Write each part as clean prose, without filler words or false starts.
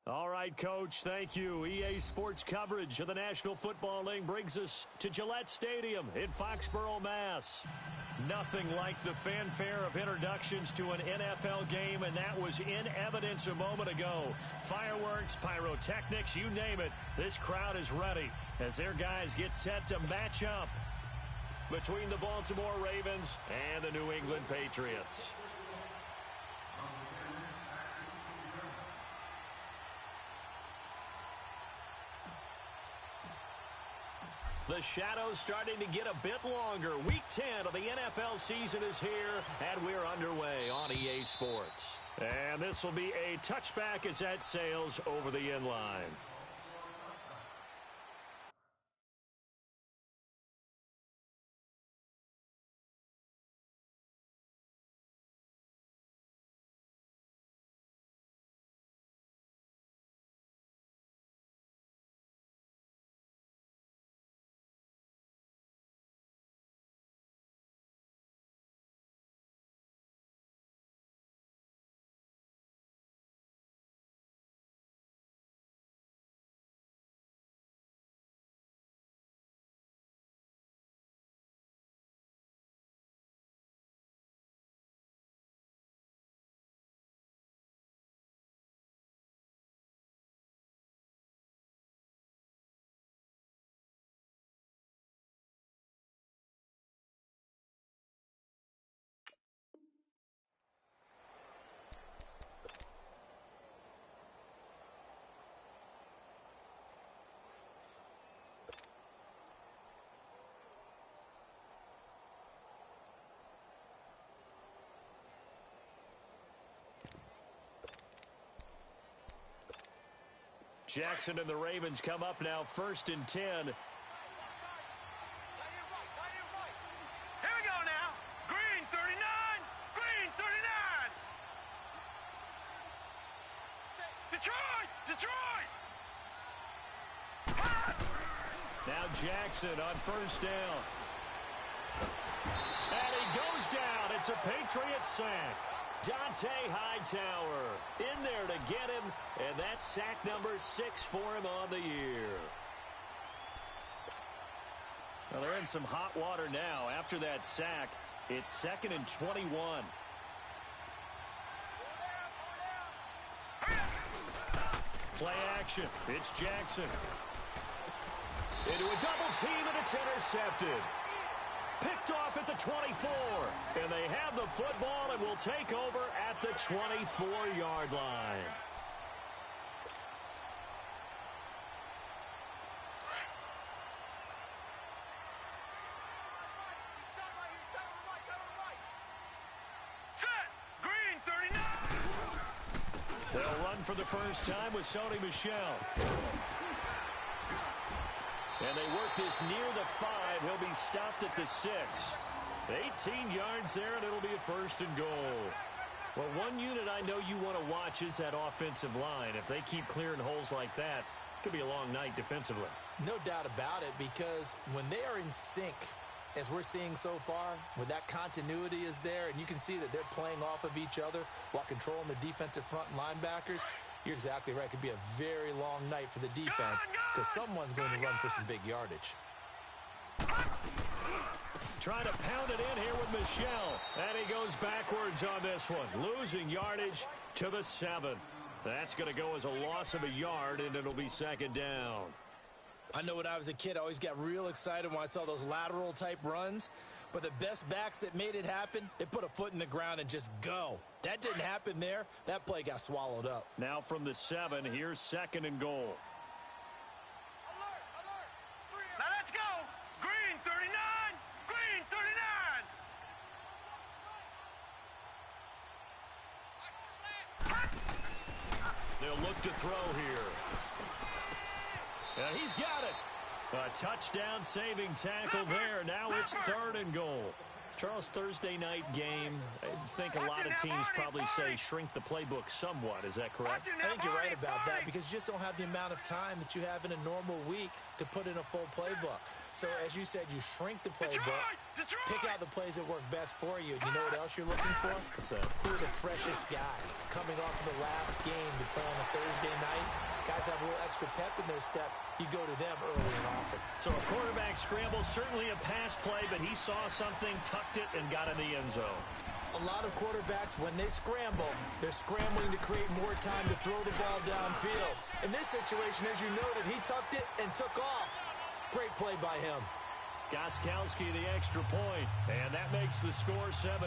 All right, Coach, thank you. EA Sports coverage of the National Football League brings us to Gillette Stadium in Foxborough, Mass. Nothing like the fanfare of introductions to an NFL game, and that was in evidence a moment ago. Fireworks, pyrotechnics, you name it. This crowd is ready as their guys get set to match up between the Baltimore Ravens and the New England Patriots. The shadows starting to get a bit longer. Week 10 of the NFL season is here, and we're underway on EA Sports. And this will be a touchback as that sails over the end line. Jackson and the Ravens come up now, 1st and 10. Here we go now. Green 39. Green 39. Detroit. Detroit. Now Jackson on 1st down. And he goes down. It's a Patriot sack. Dante Hightower in there to get him, and that's sack number 6 for him on the year. Well, they're in some hot water now. After that sack, it's 2nd and 21. Play action. It's Jackson. Into a double team, and it's intercepted. Picked off at the 24, and they have the football and will take over at the 24-yard line. Set. Green 39. They'll run for the first time with Sony Michel. And they work this near the 5. He'll be stopped at the 6. 18 yards there, and it'll be a 1st and goal. Well, one unit I know you want to watch is that offensive line. If they keep clearing holes like that, it could be a long night defensively. No doubt about it, because when they are in sync, as we're seeing so far, when that continuity is there, and you can see that they're playing off of each other while controlling the defensive front linebackers, you're exactly right. It could be a very long night for the defense because someone's going to run for some big yardage. Trying to pound it in here with Michel. And he goes backwards on this one, losing yardage to the 7. That's going to go as a loss of a yard, and it'll be 2nd down. I know when I was a kid, I always got real excited when I saw those lateral-type runs. But the best backs that made it happen, they put a foot in the ground and just go. That didn't happen there. That play got swallowed up. Now from the 7, here's 2nd and goal. Alert, alert. Now let's go. Green 39. Green 39. They'll look to throw here. He's got it. A touchdown-saving tackle there. Now it's 3rd and goal. Charles, Thursday night game, I think a lot of teams probably say shrink the playbook somewhat. Is that correct? I think you're right about that because you just don't have the amount of time that you have in a normal week to put in a full playbook. So, as you said, you shrink the playbook, Detroit! pick out the plays that work best for you. You know what else you're looking for? What's that? Who are the freshest guys? Coming off of the last game to play on a Thursday night, guys have a little extra pep in their step. You go to them early and often. So a quarterback scramble, certainly a pass play, but he saw something, tucked it, and got in the end zone. A lot of quarterbacks, when they scramble, they're scrambling to create more time to throw the ball downfield. In this situation, as you noted, he tucked it and took off. Great play by him. Gostkowski the extra point, and that makes the score 7-0.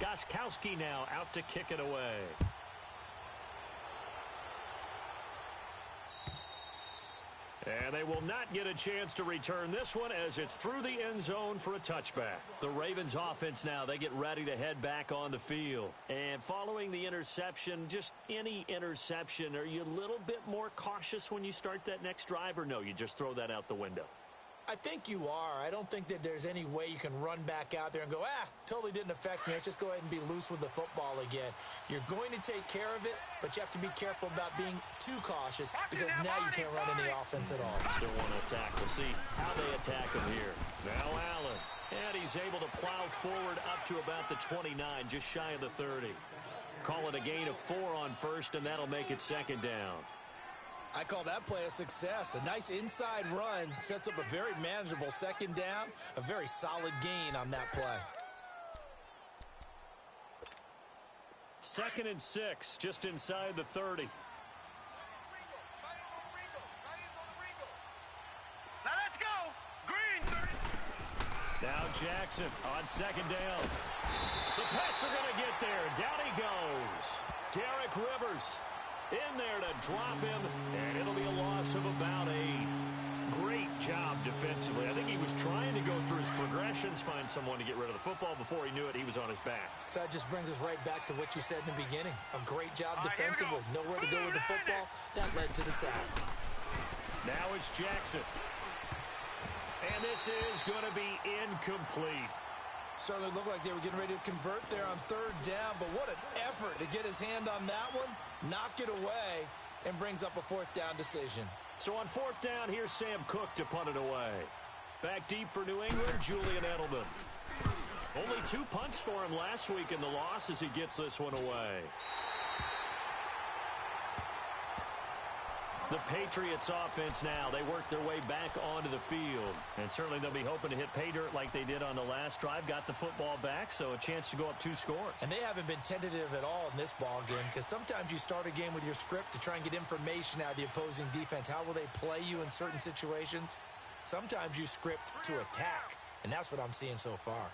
Gostkowski now out to kick it away. And they will not get a chance to return this one as it's through the end zone for a touchback. The Ravens offense now, they get ready to head back on the field. And following the interception, just any interception, are you a little bit more cautious when you start that next drive, or no, you just throw that out the window? I think you are. I don't think that there's any way you can run back out there and go, totally didn't affect me. Let's just go ahead and be loose with the football again. You're going to take care of it, but you have to be careful about being too cautious because now you can't run any offense at all. Still want to attack. We'll see how they attack him here. Now Allen. And he's able to plow forward up to about the 29, just shy of the 30. Call it a gain of 4 on first, and that'll make it second down. I call that play a success. A nice inside run sets up a very manageable second down. A very solid gain on that play. 2nd and 6, just inside the 30. Now let's go. Green. Now Jackson on second down. The Pats are going to get there. Down he goes. Derek Rivers in there to drop him, and it'll be a loss of about 8. Great job defensively. I think he was trying to go through his progressions, find someone to get rid of the football. Before he knew it, he was on his back. So that just brings us right back to what you said in the beginning. A great job defensively. Nowhere to go with the football. That led to the sack. Now it's Jackson. And this is going to be incomplete. Certainly looked like they were getting ready to convert there on 3rd down, but what an effort to get his hand on that one, knock it away, and brings up a 4th down decision. So on 4th down, here's Sam Cook to punt it away. Back deep for New England, Julian Edelman. Only 2 punts for him last week in the loss as he gets this one away. The Patriots offense now, they work their way back onto the field. And certainly they'll be hoping to hit pay dirt like they did on the last drive. Got the football back, so a chance to go up 2 scores. And they haven't been tentative at all in this ball game because sometimes you start a game with your script to try and get information out of the opposing defense. How will they play you in certain situations? Sometimes you script to attack, and that's what I'm seeing so far.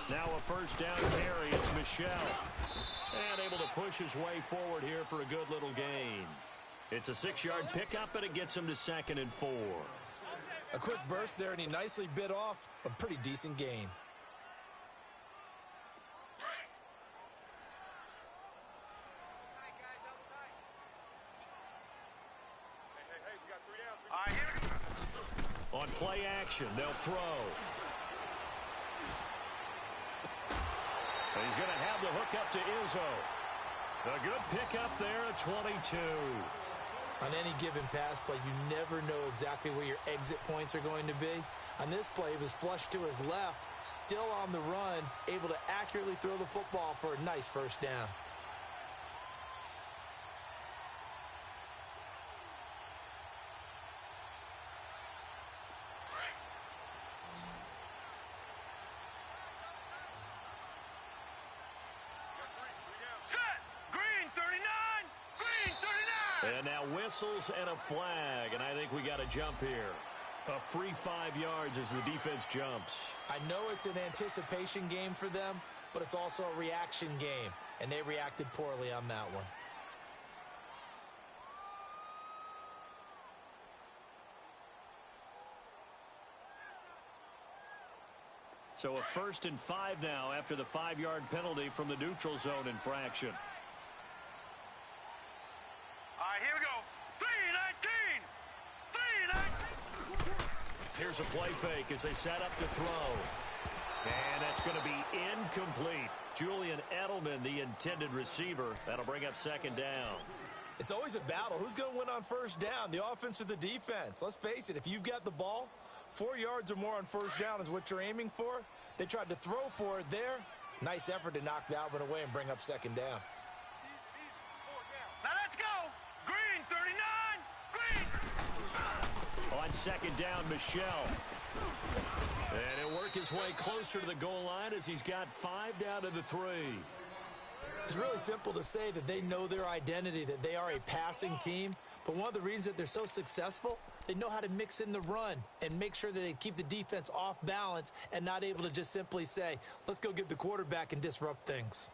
Now a 1st down carry. It's Michelle. And able to push his way forward here for a good little gain. It's a 6-yard pickup, and it gets him to 2nd and 4. A quick burst there, and he nicely bit off a pretty decent gain. On play action, they'll throw. And he's going to have the hook up to Izzo. A good pickup there at 22. On any given pass play, you never know exactly where your exit points are going to be. On this play, he was flushed to his left, still on the run, able to accurately throw the football for a nice 1st down. And now whistles and a flag, and I think we got a jump here. A free 5 yards as the defense jumps. I know it's an anticipation game for them, but it's also a reaction game, and they reacted poorly on that one. So a 1st and 5 now after the 5-yard penalty from the neutral zone infraction. All right, here we go. 3-19. 3-19. Here's a play fake as they set up to throw. And that's going to be incomplete. Julian Edelman, the intended receiver. That'll bring up 2nd down. It's always a battle. Who's going to win on 1st down, the offense or the defense? Let's face it, if you've got the ball, 4 yards or more on 1st down is what you're aiming for. They tried to throw for it there. Nice effort to knock that one away and bring up 2nd down. Now let's go. Green, 39. Green. On 2nd down, Michelle. And he'll work his way closer to the goal line as he's got 5 down to the 3. It's really simple to say that they know their identity, that they are a passing team. But one of the reasons that they're so successful, they know how to mix in the run and make sure that they keep the defense off balance and not able to just simply say, let's go get the quarterback and disrupt things.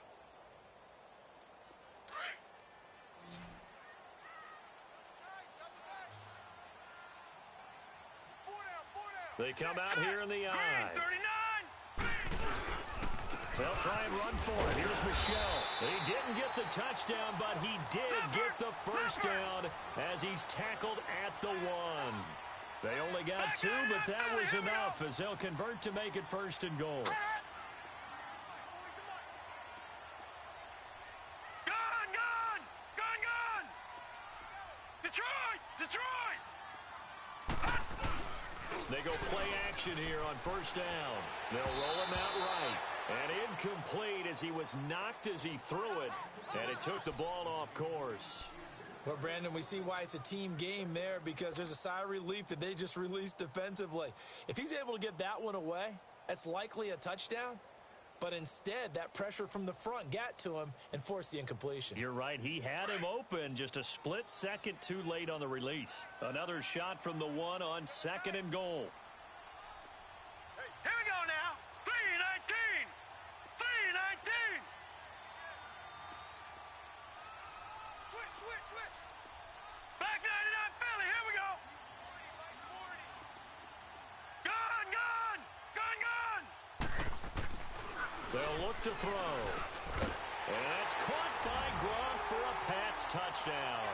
They come out here in the eye. Green, 39. They'll try and run for it. Here's Michelle. He didn't get the touchdown, but he did get the 1st down as he's tackled at the 1. They only got 2, but that was enough as they'll convert to make it 1st and goal. Gun, gun. Gun, gun. Detroit. Detroit. They go play action here on 1st down. They'll roll him out right. And incomplete as he was knocked as he threw it. And it took the ball off course. Well, Brandon, we see why it's a team game there because there's a sigh of relief that they just released defensively. If he's able to get that one away, that's likely a touchdown. But instead, that pressure from the front got to him and forced the incompletion. You're right. He had him open just a split second too late on the release. Another shot from the 1 on 2nd and goal. Here we go now. 3-19. 3-19. Switch. Back 99 Philly. Here we go. Gun. They'll look to throw. And it's caught by Gronk for a Pats touchdown.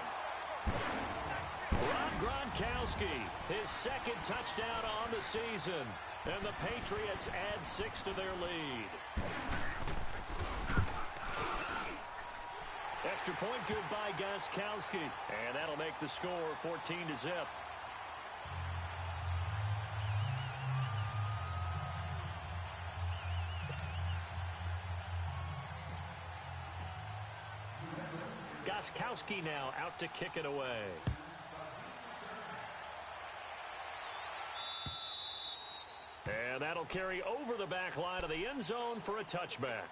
Rob Gronkowski, his 2nd touchdown on the season. And the Patriots add 6 to their lead. Extra point good by Gostkowski. And that'll make the score 14-0. Gostkowski now out to kick it away. And that'll carry over the back line of the end zone for a touchback.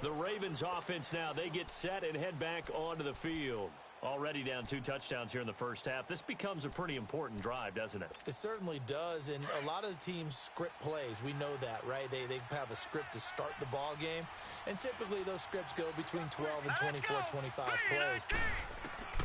The Ravens offense now, they get set and head back onto the field. Already down 2 touchdowns here in the 1st half. This becomes a pretty important drive, doesn't it? It certainly does, and a lot of the teams script plays. We know that, right? They have a script to start the ball game, and typically those scripts go between 12 and 24, 25 plays.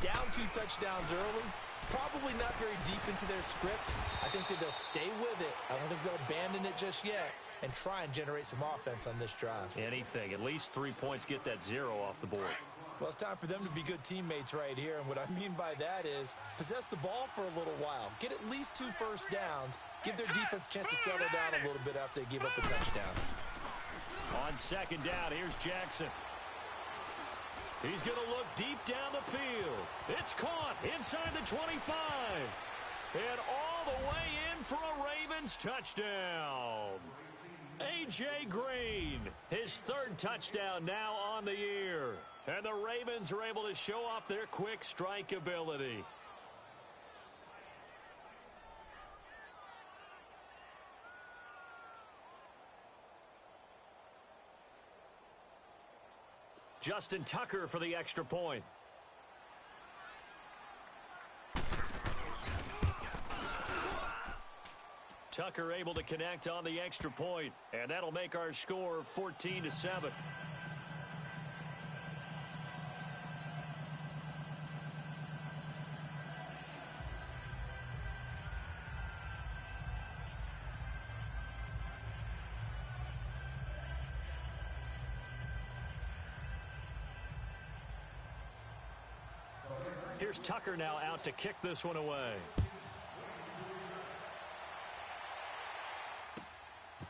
Down 2 touchdowns early, probably not very deep into their script. I think that they'll stay with it. I don't think they'll abandon it just yet and try and generate some offense on this drive. Anything. At least 3 points, get that 0 off the board. Well, it's time for them to be good teammates right here, and what I mean by that is possess the ball for a little while, get at least 2 1st downs, give their defense a chance to settle down a little bit after they give up a touchdown. On 2nd down, here's Jackson. He's going to look deep down the field. It's caught inside the 25. And all the way in for a Ravens touchdown. A.J. Green, his 3rd touchdown now on the year. And the Ravens are able to show off their quick strike ability. Justin Tucker for the extra point. Tucker able to connect on the extra point, and that'll make our score 14-7. Here's Tucker now out to kick this one away.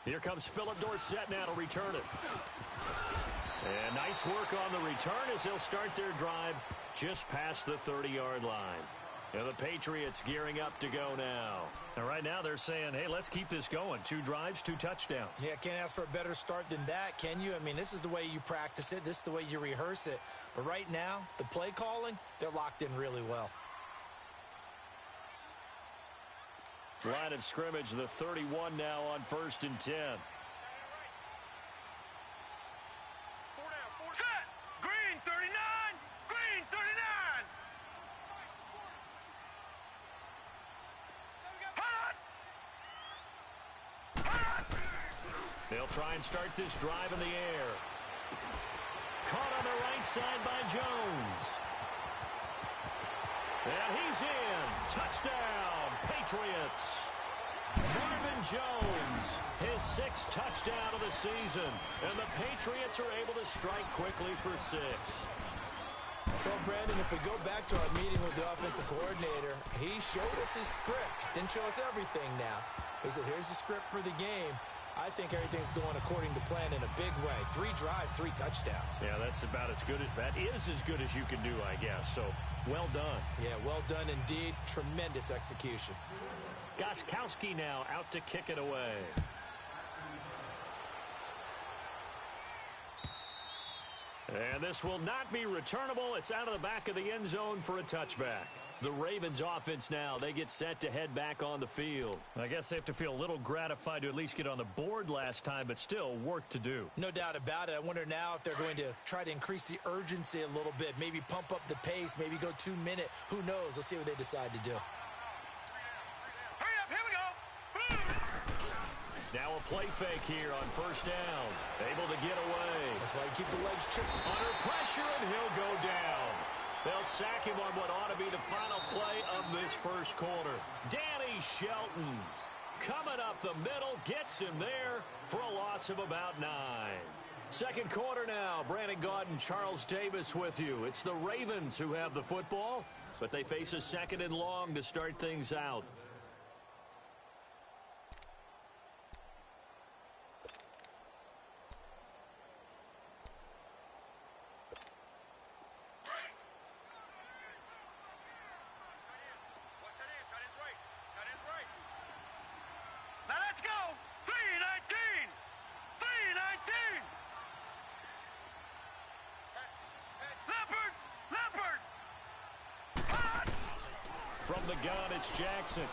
Here comes Philip Dorsett now to return it. And nice work on the return as they'll start their drive just past the 30-yard line. And the Patriots gearing up to go now. And right now they're saying, hey, let's keep this going. 2 drives, 2 touchdowns. Yeah, can't ask for a better start than that, can you? I mean, this is the way you practice it. This is the way you rehearse it. But right now, the play calling, they're locked in really well. Line of scrimmage, the 31 now on 1st and 10. Set. Green 39. Green 39. Hot. They'll try and start this drive in the air. Caught on the right side by Jones. And he's in. Touchdown, Patriots. Marvin Jones, his 6th touchdown of the season. And the Patriots are able to strike quickly for 6. Well, Brandon, if we go back to our meeting with the offensive coordinator, he showed us his script. Didn't show us everything now. He said, here's the script for the game. I think everything's going according to plan in a big way. 3 drives, 3 touchdowns. Yeah, that's about as good as that is as good as you can do, I guess. So, well done. Yeah, well done indeed. Tremendous execution. Gostkowski now out to kick it away. And this will not be returnable. It's out of the back of the end zone for a touchback. The Ravens offense now, they get set to head back on the field. I guess they have to feel a little gratified to at least get on the board last time, but still work to do. No doubt about it. I wonder now if they're going to try to increase the urgency a little bit, maybe pump up the pace, maybe go 2-minute. Who knows? Let's see what they decide to do. Hurry up. Here we go. Now a play fake here on 1st down. Able to get away. That's why you keep the legs chipped. Under pressure, and he'll go down. They'll sack him on what ought to be the final play of this 1st quarter. Danny Shelton coming up the middle, gets him there for a loss of about 9. 2nd quarter now. Brandon Gaudin, Charles Davis with you. It's the Ravens who have the football, but they face a 2nd and long to start things out. Now let's go. 319. 319. Leopard. Leopard. Hot. From the gun, it's Jackson.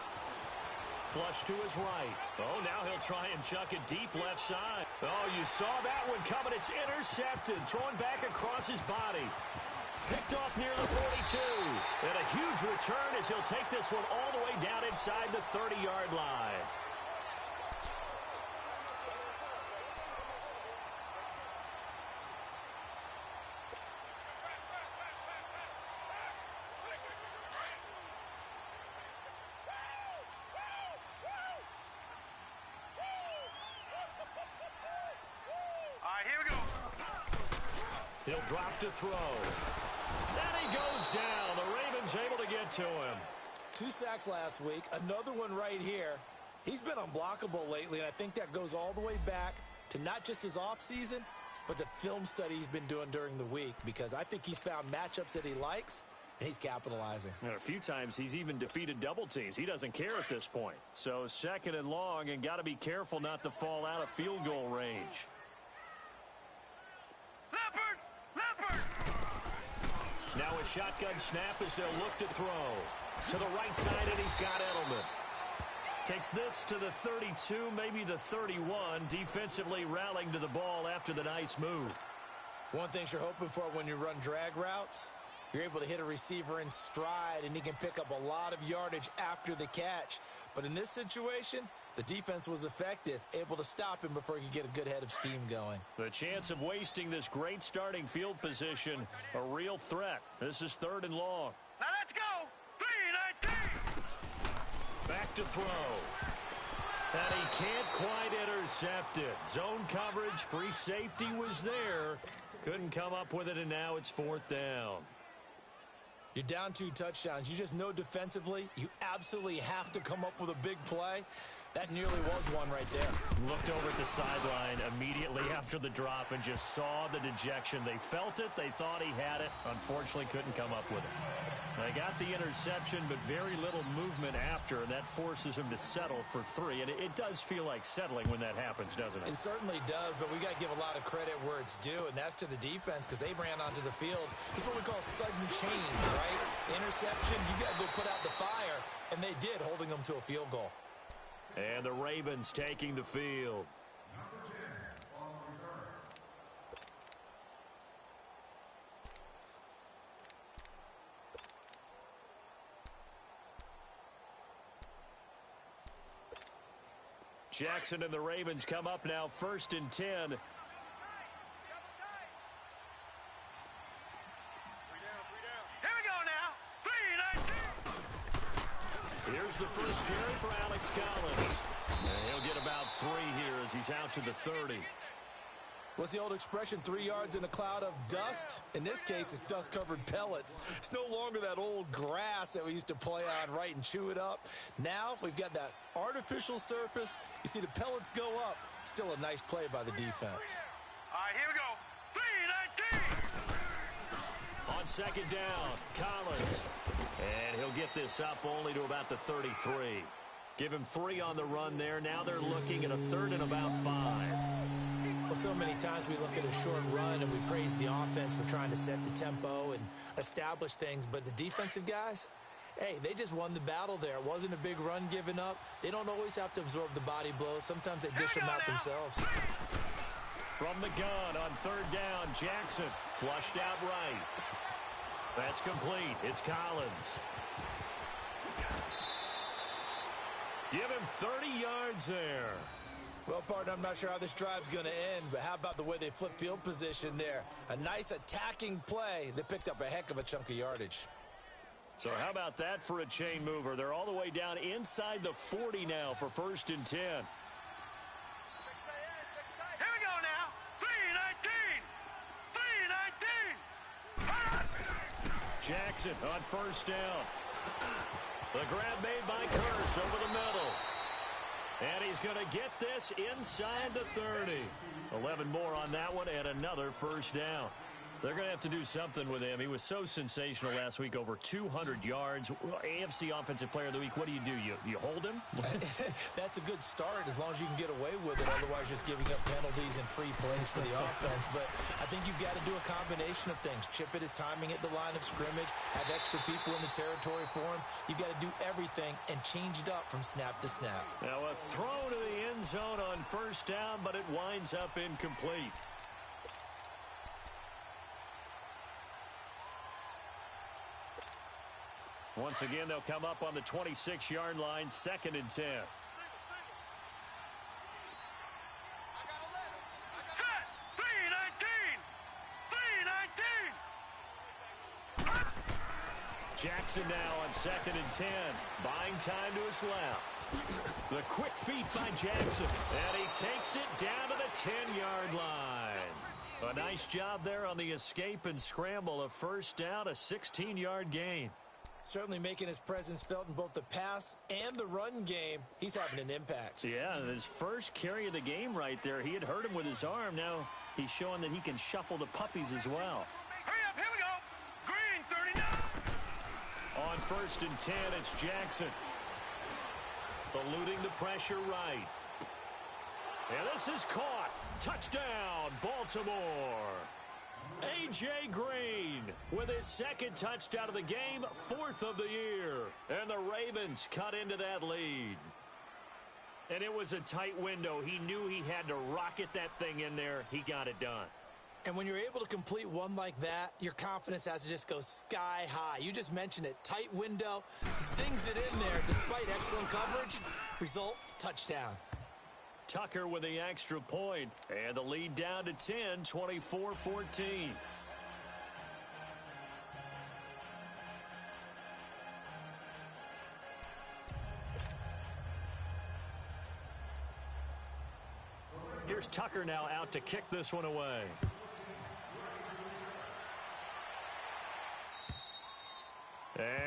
Flush to his right. Oh, now he'll try and chuck it deep left side. Oh, you saw that one coming. It's intercepted. Thrown back across his body. Picked off near the 42. And a huge return as he'll take this one all the way down inside the 30-yard line. Here we go. He'll drop to throw. And he goes down. The Ravens able to get to him. 2 sacks last week. Another one right here. He's been unblockable lately, and I think that goes all the way back to not just his offseason, but the film study he's been doing during the week, because I think he's found matchups that he likes, and he's capitalizing. And a few times he's even defeated double teams. He doesn't care at this point. So 2nd and long, and got to be careful not to fall out of field goal range. Leopard. Leopard. Now a shotgun snap as they'll look to throw. To the right side, and he's got Edelman. Takes this to the 32, maybe the 31, defensively rallying to the ball after the nice move. One thing you're hoping for when you run drag routes, you're able to hit a receiver in stride, and he can pick up a lot of yardage after the catch. But in this situation, the defense was effective, able to stop him before he could get a good head of steam going. The chance of wasting this great starting field position, a real threat. This is 3rd and long. Now let's go. 319. Back to throw. And he can't quite intercept it. Zone coverage, free safety was there. Couldn't come up with it, and now it's 4th down. You're down 2 touchdowns. You just know defensively you absolutely have to come up with a big play. That nearly was one right there. Looked over at the sideline immediately after the drop and just saw the dejection. They felt it. They thought he had it. Unfortunately, couldn't come up with it. They got the interception, but very little movement after, and that forces him to settle for 3. And it does feel like settling when that happens, doesn't it? It certainly does, but we got to give a lot of credit where it's due, and that's to the defense because they ran onto the field. This is what we call sudden change, right? Interception, you got to go put out the fire, and they did, holding them to a field goal. And the Ravens taking the field. Jackson and the Ravens come up now, 1st and 10. Here we go now. 3-19. Here's the first carry for Alex Collins. And he'll get about 3 here as he's out to the 30. What's the old expression, 3 yards in a cloud of dust? In this case, it's dust-covered pellets. It's no longer that old grass that we used to play on, right, and chew it up. Now we've got that artificial surface. You see the pellets go up. Still a nice play by the defense. All right, here we go. 3-19. On 2nd down, Collins. And he'll get this up only to about the 33. Give him 3 on the run there. Now they're looking at a 3rd and about 5. Well, so many times we look at a short run and we praise the offense for trying to set the tempo and establish things. But the defensive guys, hey, they just won the battle there. It wasn't a big run given up. They don't always have to absorb the body blows. Sometimes they dish them out themselves. From the gun on 3rd down, Jackson flushed out right. That's complete. It's Collins. Give him 30 yards there. Well, partner, I'm not sure how this drive's going to end, but how about the way they flip field position there? A nice attacking play that picked up a heck of a chunk of yardage. So how about that for a chain mover? They're all the way down inside the 40 now for 1st and 10. Here we go now. 3-19. 3-19. Jackson on 1st down. The grab made by Curse over the middle. And he's going to get this inside the 30. 11 more on that one and another 1st down. They're going to have to do something with him. He was so sensational last week, over 200 yards. AFC Offensive Player of the Week, what do? You hold him? That's a good start as long as you can get away with it. Otherwise, just giving up penalties and free plays for the offense. But I think you've got to do a combination of things. Chip it his timing at the line of scrimmage. Have extra people in the territory for him. You've got to do everything and change it up from snap to snap. Now a throw to the end zone on 1st down, but it winds up incomplete. Once again, they'll come up on the 26-yard line, 2nd and 10. Set. 3-19. 3-19. Jackson now on 2nd and 10. Buying time to his left. The quick feet by Jackson. And he takes it down to the 10-yard line. A nice job there on the escape and scramble. A 1st down, a 16-yard gain. Certainly making his presence felt in both the pass and the run game. He's having an impact. Yeah, his first carry of the game right there. He had hurt him with his arm. Now he's showing that he can shuffle the puppies as well. Hurry up, here we go. Green 39. On 1st and 10, it's Jackson. Eluding the pressure right. And this is caught. Touchdown, Baltimore. A.J. Green with his 2nd touchdown of the game, 4th of the year. And the Ravens cut into that lead. And it was a tight window. He knew he had to rocket that thing in there. He got it done. And when you're able to complete one like that, your confidence has to just go sky high. You just mentioned it. Tight window, zings it in there despite excellent coverage. Result, touchdown. Tucker with the extra point. And the lead down to 10, 24-14. Here's Tucker now out to kick this one away.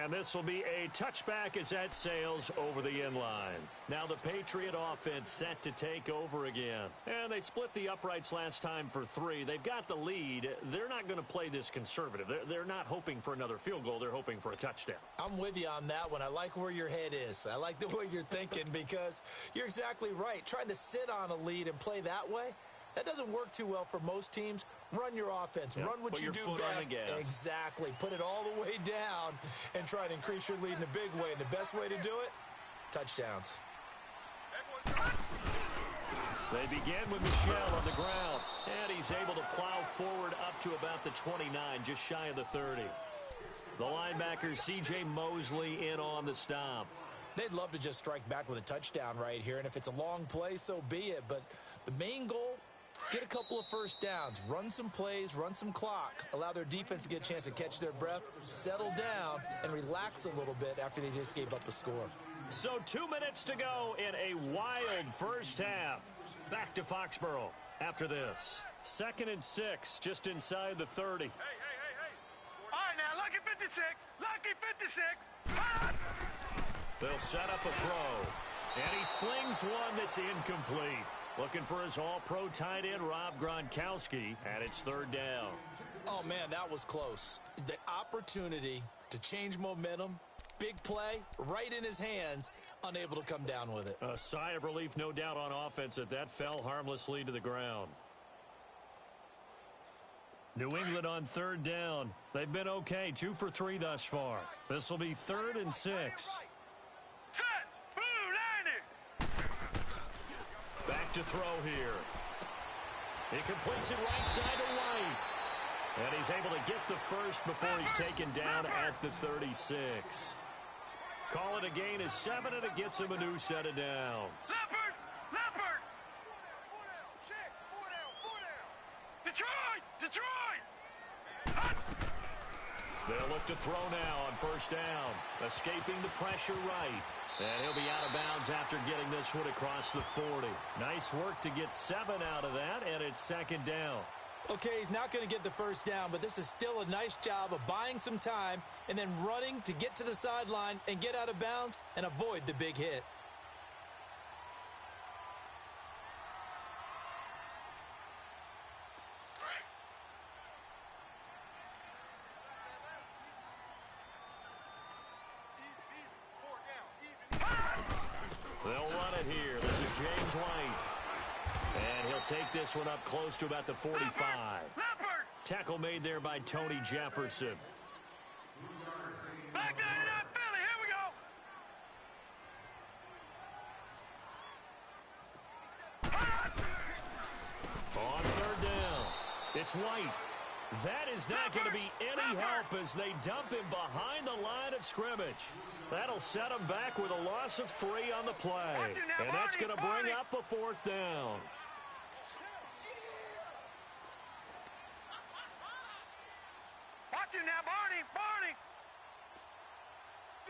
And this will be a touchback as that sails over the inline. Now the Patriot offense set to take over again. And they split the uprights last time for 3. They've got the lead. They're not going to play this conservative. They're not hoping for another field goal. They're hoping for a touchdown. I'm with you on that one. I like where your head is. I like the way you're thinking because you're exactly right. Trying to sit on a lead and play that way, that doesn't work too well for most teams. Run your offense. Yep. Run what you do best. Exactly. Put it all the way down and try to increase your lead in a big way. And the best way to do it, touchdowns. They begin with Michelle on the ground. And he's able to plow forward up to about the 29, just shy of the 30. The linebacker, C.J. Mosley, in on the stop. They'd love to just strike back with a touchdown right here. And if it's a long play, so be it. But the main goal, get a couple of first downs, run some plays, run some clock, allow their defense to get a chance to catch their breath, settle down, and relax a little bit after they just gave up a score. So 2 minutes to go in a wild first half. Back to Foxborough after this. 2nd and 6, just inside the 30. Hey. All right, now, lucky 56. Lucky 56. Ah! They'll set up a throw. And he slings one that's incomplete. Looking for his all-pro tight end, Rob Gronkowski, and it's 3rd down. Oh, man, that was close. The opportunity to change momentum, big play, right in his hands, unable to come down with it. A sigh of relief, no doubt, on offense that fell harmlessly to the ground. New England on 3rd down. They've been okay, 2 for 3 thus far. This will be 3rd and 6. Set. Blue 90. Back to throw here. He completes it right side to White. And he's able to get the first before he's taken down at the 36. Call it a gain of 7, and it gets him a new set of downs. Leopard. Check. 4 down. Detroit. They'll look to throw now on 1st down. Escaping the pressure right. And he'll be out of bounds after getting this one across the 40. Nice work to get 7 out of that, and it's 2nd down. Okay, he's not going to get the first down, but this is still a nice job of buying some time and then running to get to the sideline and get out of bounds and avoid the big hit. They'll run it here. This is James White. And he'll take this one up close to about the 45. Leopard. Tackle made there by Tony Jefferson. Back to Philly. Here we go. On 3rd down, it's White. That is not going to be any help as they dump him behind the line of scrimmage. That'll set him back with a loss of 3 on the play. And that's going to bring up a 4th down. Watch him now, Barney.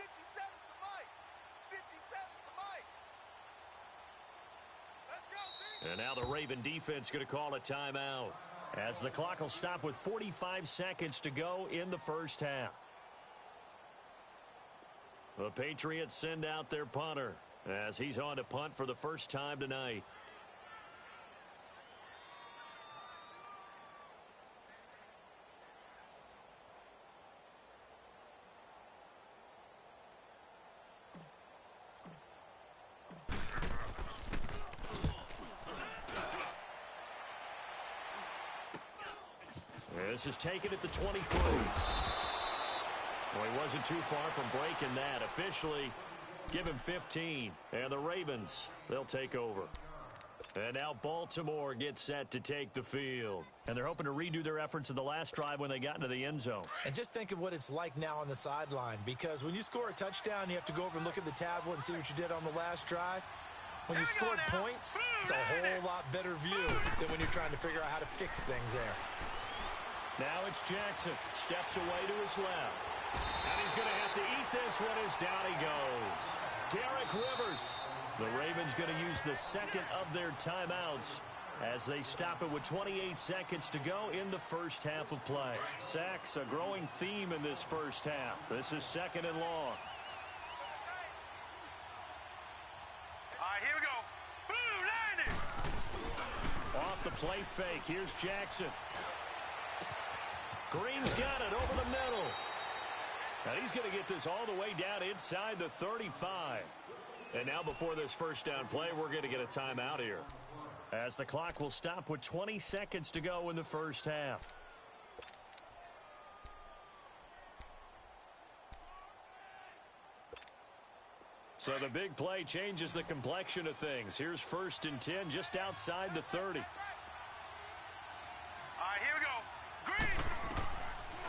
57's the mic. 57's the mic. Let's go, D. And now the Raven defense going to call a timeout, as the clock will stop with 45 seconds to go in the first half. The Patriots send out their punter as he's on to punt for the first time tonight. This is taken at the 23. Well, he wasn't too far from breaking that. Officially, give him 15. And the Ravens, they'll take over. And now Baltimore gets set to take the field. And they're hoping to redo their efforts in the last drive when they got into the end zone. And just think of what it's like now on the sideline, because when you score a touchdown, you have to go over and look at the tablet and see what you did on the last drive. When you scored points, it's a whole lot better view than when you're trying to figure out how to fix things there. Now it's Jackson. Steps away to his left. And he's going to have to eat this one as down he goes. Derek Rivers. The Ravens going to use the second of their timeouts as they stop it with 28 seconds to go in the first half of play. Sacks, a growing theme in this first half. This is 2nd and long. All right, here we go. Blue, landing. Off the play fake, here's Jackson. Green's got it over the middle. And he's going to get this all the way down inside the 35. And now before this first down play, we're going to get a timeout here, as the clock will stop with 20 seconds to go in the first half. So the big play changes the complexion of things. Here's 1st and 10 just outside the 30. All right, here we go. Green.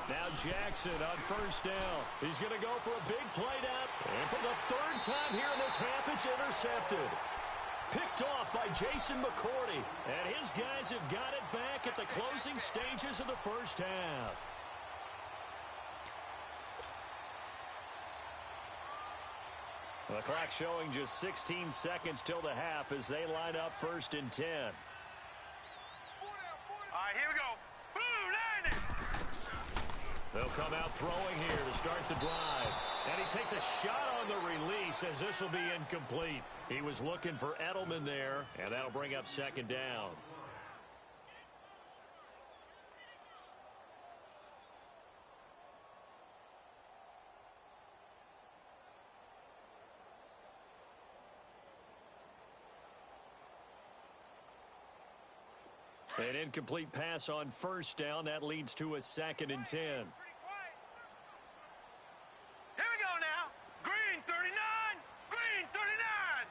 Now Jackson on 1st down. He's going to go for a big play down. And for the 3rd time here in this half, it's intercepted. Picked off by Jason McCourty. And his guys have got it back at the closing stages of the first half. The clock showing just 16 seconds till the half as they line up 1st and 10. All right, here we go. Blue, landing. They'll come out throwing here to start the drive. And he takes a shot on the release as this will be incomplete. He was looking for Edelman there, and that'll bring up 2nd down. An incomplete pass on 1st down. That leads to a 2nd and 10. Here we go now. Green, 39. Green, 39.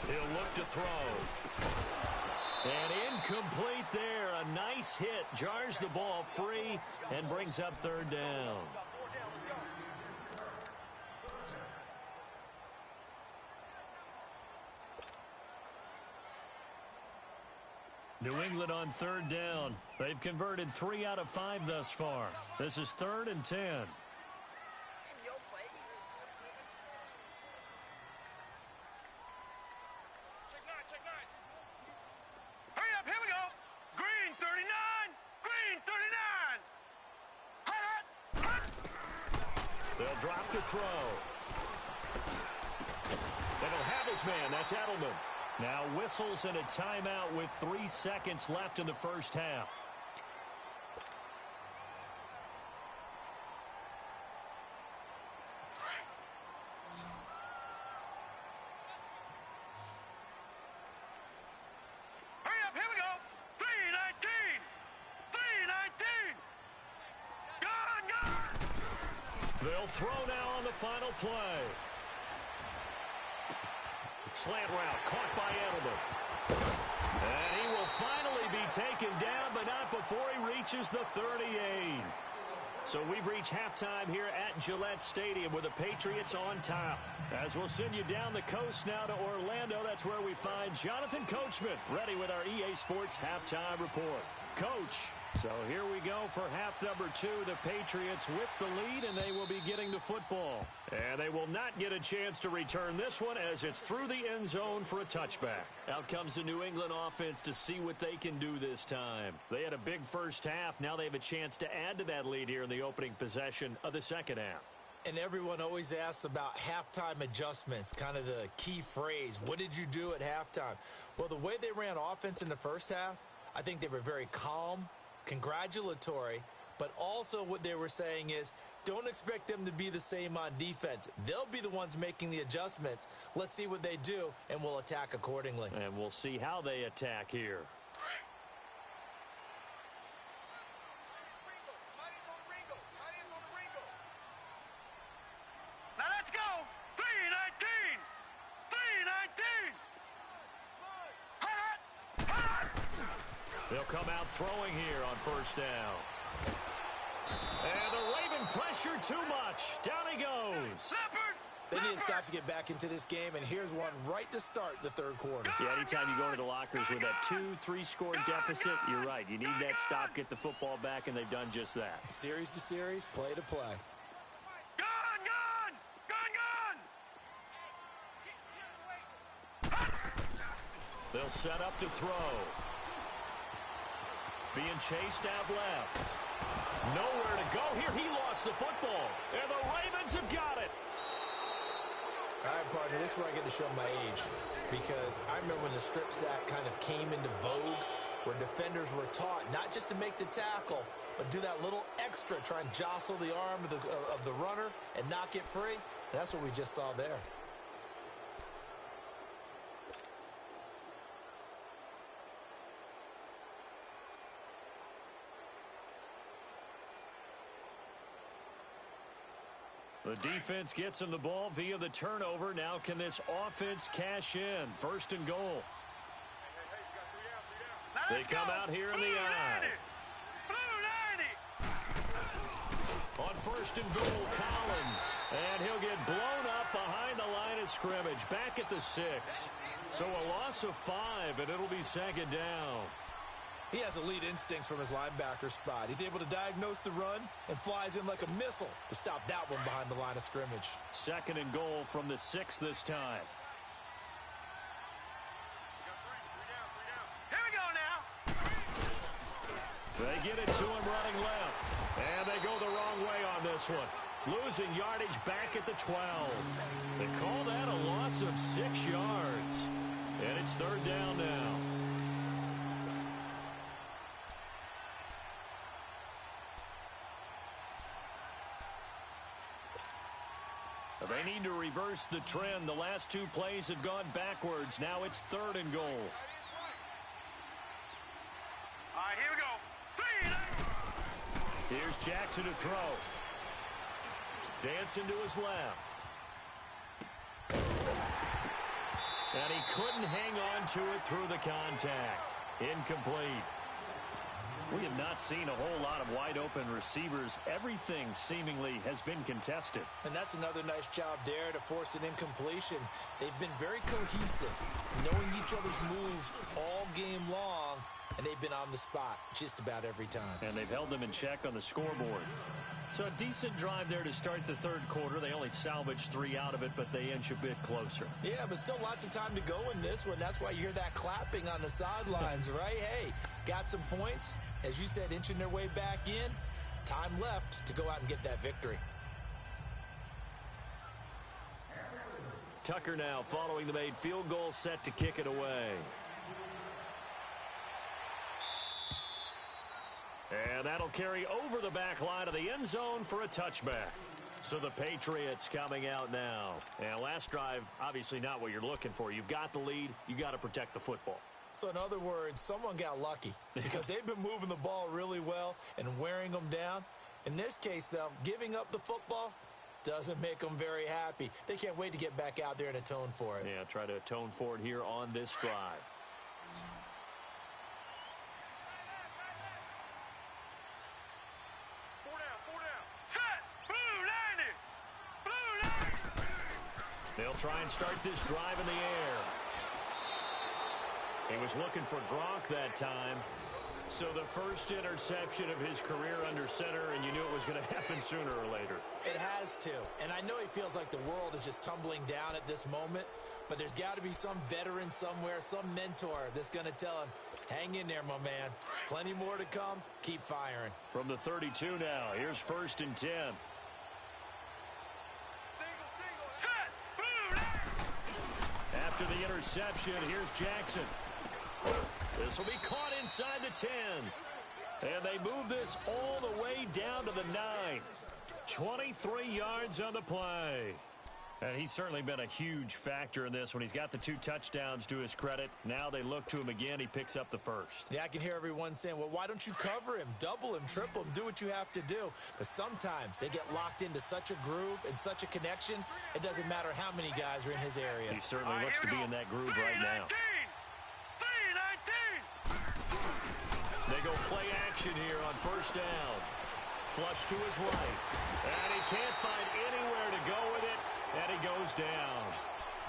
He'll look to throw. And incomplete there. A nice hit. Jars the ball free and brings up 3rd down. New England on 3rd down. They've converted 3 out of 5 thus far. This is 3rd and 10. In your face. Check nine. Hurry up, here we go. Green, 39. Green, 39. They'll drop the throw. They don't have his man. That's Edelman. Now whistles and a timeout with 3 seconds left in the first half. Hurry up, here we go. 319. 319. Gone. They'll throw now on the final play. Slant route caught by Edelman. And he will finally be taken down, but not before he reaches the 38. So we've reached halftime here at Gillette Stadium with the Patriots on top. As we'll send you down the coast now to Orlando, that's where we find Jonathan Coachman ready with our EA Sports halftime report. Coach, so here we go for half number 2. The Patriots with the lead, and they will be getting the football. And they will not get a chance to return this one as it's through the end zone for a touchback. Out comes the New England offense to see what they can do this time. They had a big first half. Now they have a chance to add to that lead here in the opening possession of the second half. And everyone always asks about halftime adjustments, kind of the key phrase. What did you do at halftime? Well, the way they ran offense in the first half, I think they were very calm, congratulatory, but also what they were saying is don't expect them to be the same on defense. They'll be the ones making the adjustments. Let's see what they do, and we'll attack accordingly. And we'll see how they attack here. Now let's go. 319. 319. They'll come out throwing here on first down. And the Raven pressure too much. Down he goes. Leopard. They need to stop to get back into this game, and here's one right to start the third quarter. Yeah, anytime you go into the lockers with that 2-3 score deficit, you're right. You need that stop, get the football back, and they've done just that. Series to series, play to play. Gone. They'll set up to throw. Being chased out left. Nowhere to go here. He lost the football. And the Ravens have got it. All right, partner, this is where I get to show my age. Because I remember when the strip sack kind of came into vogue, where defenders were taught not just to make the tackle, but do that little extra, try and jostle the arm of the runner and knock it free. And that's what we just saw there. The defense gets him the ball via the turnover. Now can this offense cash in? First and goal. They come out here in the eye. On first and goal, Collins. And he'll get blown up behind the line of scrimmage. Back at the 6. So a loss of 5, and it'll be second down. He has elite instincts from his linebacker spot. He's able to diagnose the run and flies in like a missile to stop that one behind the line of scrimmage. Second and goal from the 6 this time. Here we go now. They get it to him running left. And they go the wrong way on this one. Losing yardage back at the 12. They call that a loss of 6 yards. And it's third down now. They need to reverse the trend. The last 2 plays have gone backwards. Now it's third and goal. All right, here we go. Here's Jackson to throw. Dancing to his left. And he couldn't hang on to it through the contact. Incomplete. We have not seen a whole lot of wide-open receivers. Everything seemingly has been contested. And that's another nice job there to force an incompletion. They've been very cohesive, knowing each other's moves all game long, and they've been on the spot just about every time. And they've held them in check on the scoreboard. So a decent drive there to start the third quarter. They only salvaged 3 out of it, but they inch a bit closer. Yeah, but still lots of time to go in this one. That's why you hear that clapping on the sidelines, right? Hey, got some points. As you said, inching their way back in. Time left to go out and get that victory. Tucker now following the made field goal, set to kick it away. And that'll carry over the back line of the end zone for a touchback. So the Patriots coming out now. And last drive, obviously not what you're looking for. You've got the lead. You got to protect the football. So in other words, someone got lucky because they've been moving the ball really well and wearing them down. In this case, though, giving up the football doesn't make them very happy. They can't wait to get back out there and atone for it. Yeah, try to atone for it here on this drive. They'll try and start this drive in the air. He was looking for Gronk that time. So the first interception of his career under center, and you knew it was going to happen sooner or later. It has to. And I know he feels like the world is just tumbling down at this moment, but there's got to be some veteran somewhere, some mentor that's going to tell him, hang in there, my man. Plenty more to come. Keep firing. From the 32 now, here's first and 10. After the interception, here's Jackson. This will be caught inside the 10. And they move this all the way down to the 9. 23 yards on the play. And he's certainly been a huge factor in this when he's got the 2 touchdowns to his credit. Now they look to him again. He picks up the first. Yeah, I can hear everyone saying, well, why don't you cover him, double him, triple him, do what you have to do. But sometimes they get locked into such a groove and such a connection, it doesn't matter how many guys are in his area. He certainly looks to be in that groove right now. 3-19. They go play action here on first down. Flush to his right. And he can't find anywhere to go with it. And he goes down.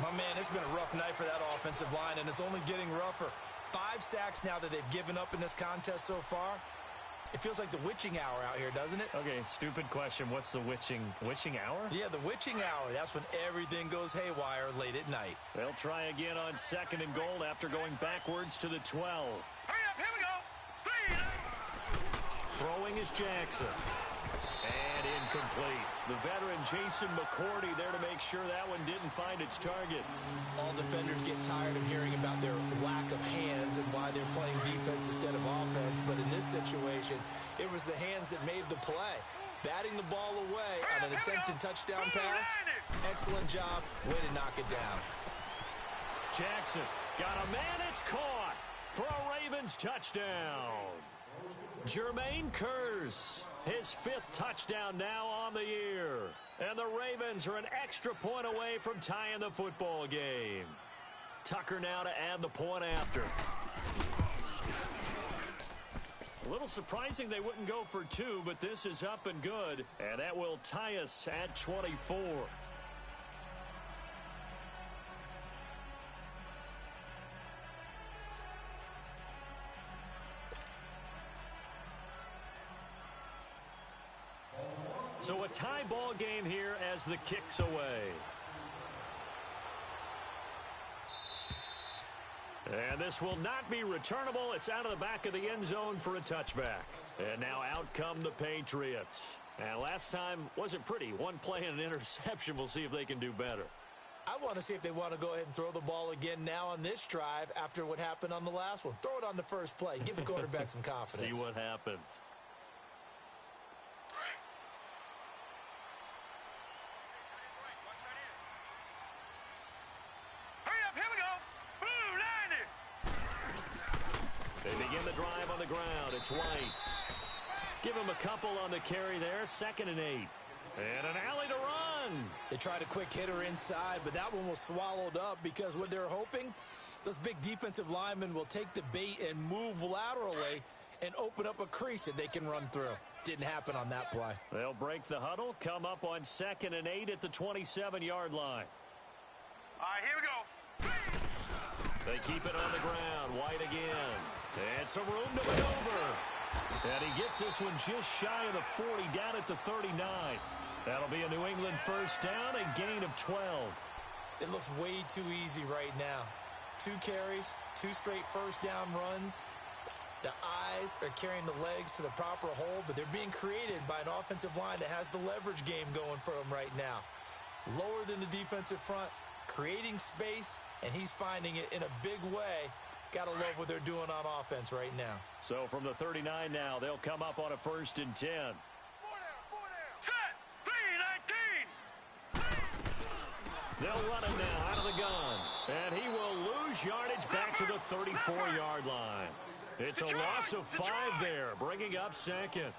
My man, it's been a rough night for that offensive line, and it's only getting rougher. 5 sacks now that they've given up in this contest so far. It feels like the witching hour out here, doesn't it? Okay, stupid question. What's the witching hour? Yeah, the witching hour. That's when everything goes haywire late at night. They'll try again on 2nd and goal after going backwards to the 12. Hurry up, here we go. 3. Throwing is Jackson. And incomplete. The veteran Jason McCourty there to make sure that one didn't find its target. All defenders get tired of hearing about their lack of hands and why they're playing defense instead of offense. But in this situation, it was the hands that made the play. Batting the ball away on an attempted touchdown pass. Excellent job. Way to knock it down. Jackson got a man. It's caught for a Ravens touchdown. Jermaine Kearse, his 5th touchdown now on the year. And the Ravens are an extra point away from tying the football game. Tucker now to add the point after. A little surprising they wouldn't go for 2, but this is up and good. And that will tie us at 24. So a tie ball game here as the kick's away. And this will not be returnable. It's out of the back of the end zone for a touchback. And now out come the Patriots. And last time wasn't pretty. One play and an interception. We'll see if they can do better. I want to see if they want to go ahead and throw the ball again now on this drive after what happened on the last one. Throw it on the first play. Give the quarterback some confidence. See what happens. Drive on the ground. It's White. Give him a couple on the carry there. 2nd and 8. And an alley to run. They tried a quick hitter inside, but that one was swallowed up because what they're hoping, those big defensive linemen will take the bait and move laterally and open up a crease that they can run through. Didn't happen on that play. They'll break the huddle, come up on 2nd and 8 at the 27-yard line. All right, here we go. They keep it on the ground. White again. And some room to maneuver. And he gets this one just shy of the 40, down at the 39. That'll be a New England first down, a gain of 12. It looks way too easy right now. 2 carries, 2 straight first down runs. The eyes are carrying the legs to the proper hole, but they're being created by an offensive line that has the leverage game going for them right now. Lower than the defensive front, creating space, and he's finding it in a big way. Gotta love what they're doing on offense right now. So from the 39 now, they'll come up on a 1st and 10. 4 down. Set. 3-19. They'll run it now out of the gun. And he will lose yardage back to the 34-yard line. It's a loss of 5 there, bringing up 2nd.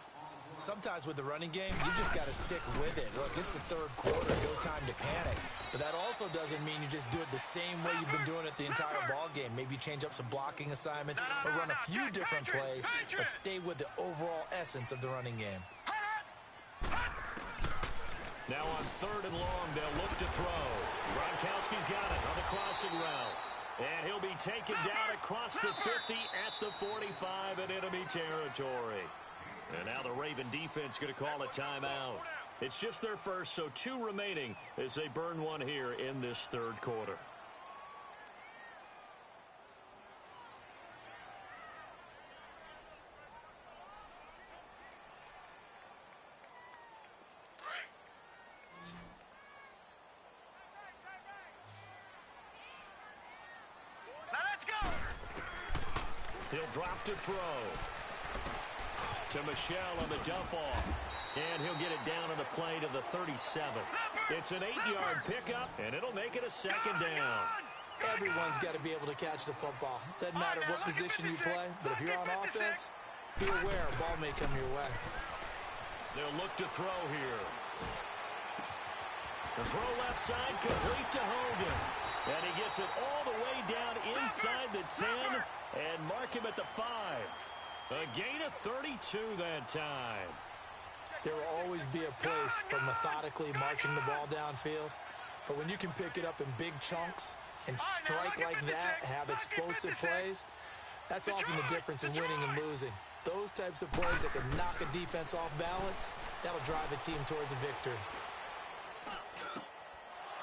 Sometimes with the running game, you just got to stick with it. Look, it's the 3rd quarter, no time to panic. But that also doesn't mean you just do it the same way you've been doing it the entire ball game. Maybe change up some blocking assignments or run a few different plays, but stay with the overall essence of the running game. Now on 3rd and long, they'll look to throw. Gronkowski's got it on the crossing route. And he'll be taken down across the 50 at the 45 in enemy territory. And now the Raven defense going to call a timeout. It's just their first, so 2 remaining as they burn one here in this 3rd quarter. Now let's go. He'll drop to throw. To Michelle on the dump off. And he'll get it down on the play to the 37. It's an 8-yard pickup, and it'll make it a 2nd down. Everyone's got to be able to catch the football. Doesn't matter what position you play, but if you're on offense, be aware a ball may come your way. They'll look to throw here. The throw left side, complete to Hogan. And he gets it all the way down inside the 10 and mark him at the 5. A gain of 32 that time. There will always be a place for methodically marching the ball downfield. But when you can pick it up in big chunks and strike like that, have explosive plays, that's often the difference in winning and losing. Those types of plays that can knock a defense off balance, that'll drive a team towards a victory.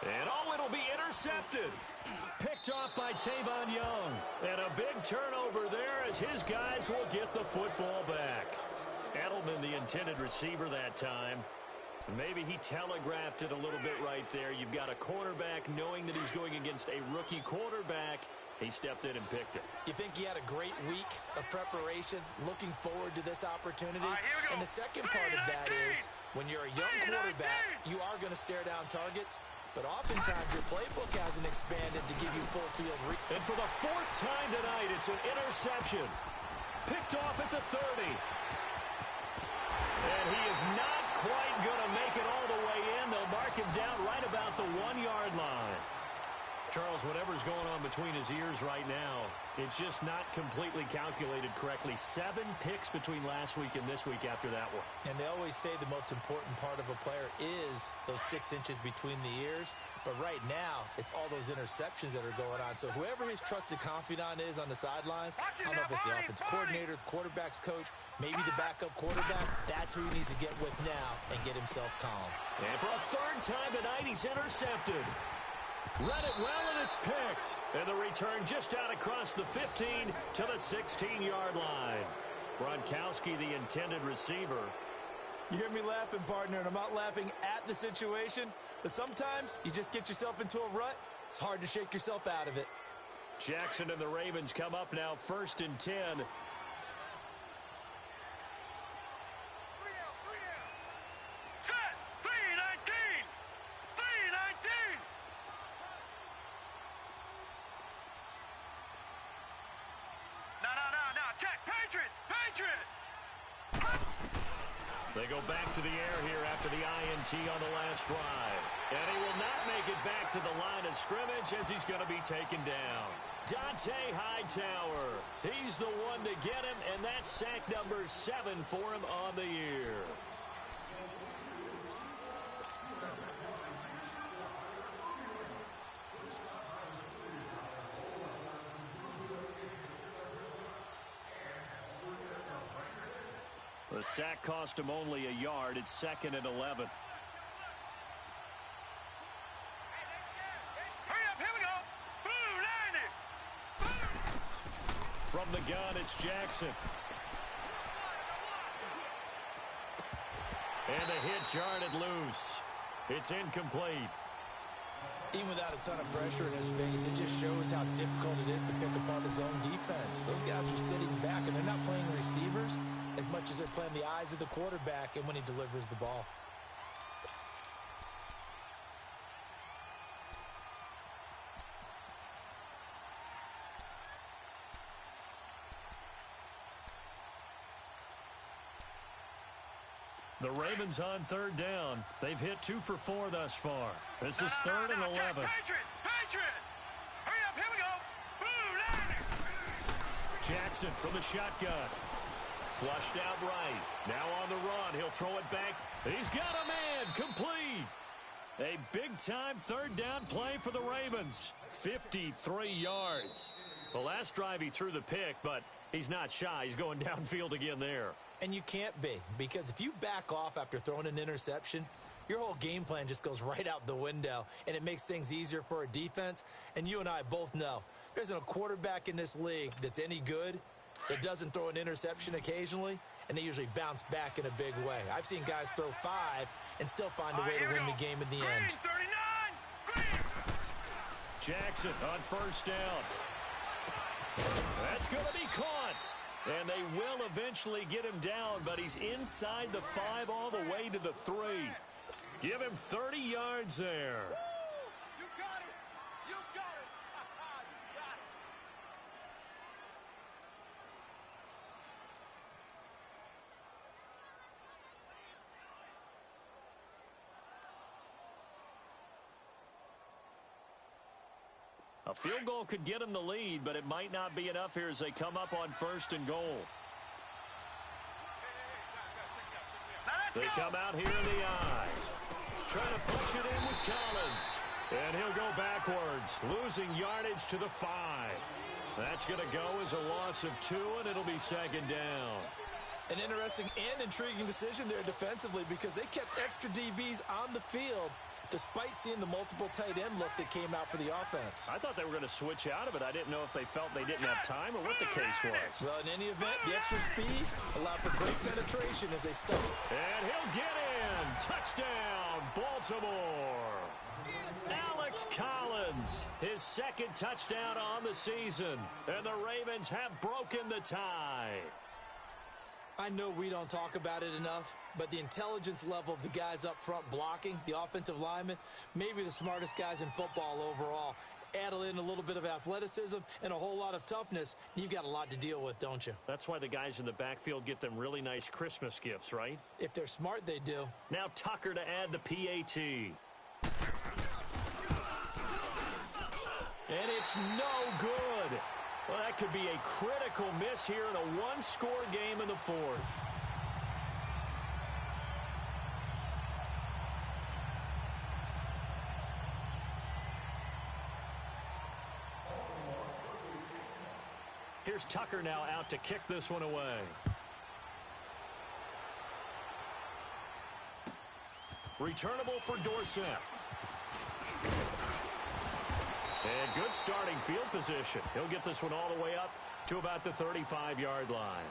And it'll be intercepted. Picked off by Tavon Young. And a big turnover there as his guys will get the football back. Edelman, the intended receiver that time. Maybe he telegraphed it a little bit right there. You've got a cornerback knowing that he's going against a rookie quarterback. He stepped in and picked it. You think he had a great week of preparation, looking forward to this opportunity? And the second part of that is, when you're a young quarterback, you are going to stare down targets, but oftentimes your playbook hasn't expanded to give you full field reach. And for the fourth time tonight, it's an interception. Picked off at the 30. And he is not quite going to make it all the way in. They'll mark him down right about the 1-yard line. Charles, whatever's going on between his ears right now, it's just not completely calculated correctly. 7 picks between last week and this week after that one. And they always say the most important part of a player is those 6 inches between the ears. But right now, it's all those interceptions that are going on. So whoever his trusted confidant is on the sidelines, I don't know if it's the offensive coordinator, the quarterback's coach, maybe the backup quarterback, that's who he needs to get with now and get himself calm. And for a third time tonight, he's intercepted. Read it well, and it's picked. And the return just out across the 15 to the 16-yard line. Gronkowski, the intended receiver. You hear me laughing, partner, and I'm not laughing at the situation, but sometimes you just get yourself into a rut. It's hard to shake yourself out of it. Jackson and the Ravens come up now, 1st and 10. Set. 3-19. 3-19. No. Check. Patriot. They go back to the air here after the INT on the last drive. And he will not make it back to the line of scrimmage as he's going to be taken down. Dante Hightower. He's the one to get him, and that's sack number 7 for him on the year. The sack cost him only a yard. It's 2nd and 11. Hurry up, here we go. Blue, line it. From the gun, it's Jackson. And the hit jarred loose. It's incomplete. Even without a ton of pressure in his face, it just shows how difficult it is to pick apart his own defense. Those guys are sitting back, and they're not playing receivers as much as they're playing the eyes of the quarterback and when he delivers the ball. The Ravens on 3rd down. They've hit 2 for 4 thus far. This is 3rd and 11. Patriot. Hurry up, here we go. Blue, line it. Jackson from the shotgun. Flushed out right. Now on the run. He'll throw it back. He's got a man. Complete. A big-time 3rd down play for the Ravens. 53 yards. The last drive he threw the pick, but he's not shy. He's going downfield again there. And you can't be, because if you back off after throwing an interception, your whole game plan just goes right out the window, and it makes things easier for a defense. And you and I both know there isn't a quarterback in this league that's any good that doesn't throw an interception occasionally, and they usually bounce back in a big way. I've seen guys throw 5 and still find a way to win the game in the end. 39. Jackson on 1st down. That's going to be caught. And they will eventually get him down, but he's inside the 5 all the way to the 3. Give him 30 yards there. You got it. You got it. You got it. A field goal could get him the lead, but it might not be enough here as they come up on 1st and goal. They come out here in the eye. Trying to punch it in with Collins. And he'll go backwards, losing yardage to the 5. That's going to go as a loss of 2, and it'll be 2nd down. An interesting and intriguing decision there defensively because they kept extra DBs on the field despite seeing the multiple tight end look that came out for the offense. I thought they were going to switch out of it. I didn't know if they felt they didn't have time or what the case was. Well, in any event, the extra speed allowed for great penetration as they stuck. And he'll get in. Touchdown, Baltimore. Alex Collins, his second touchdown on the season. And the Ravens have broken the tie. I know we don't talk about it enough, but the intelligence level of the guys up front blocking, the offensive linemen, maybe the smartest guys in football overall. Add in a little bit of athleticism and a whole lot of toughness, you've got a lot to deal with, don't you? That's why the guys in the backfield get them really nice Christmas gifts, right? If they're smart, they do. Now Tucker to add the PAT. And it's no good. Well, that could be a critical miss here in a one-score game in the fourth. Here's Tucker now out to kick this one away. Returnable for Dorsett. And good starting field position. He'll get this one all the way up to about the 35-yard line.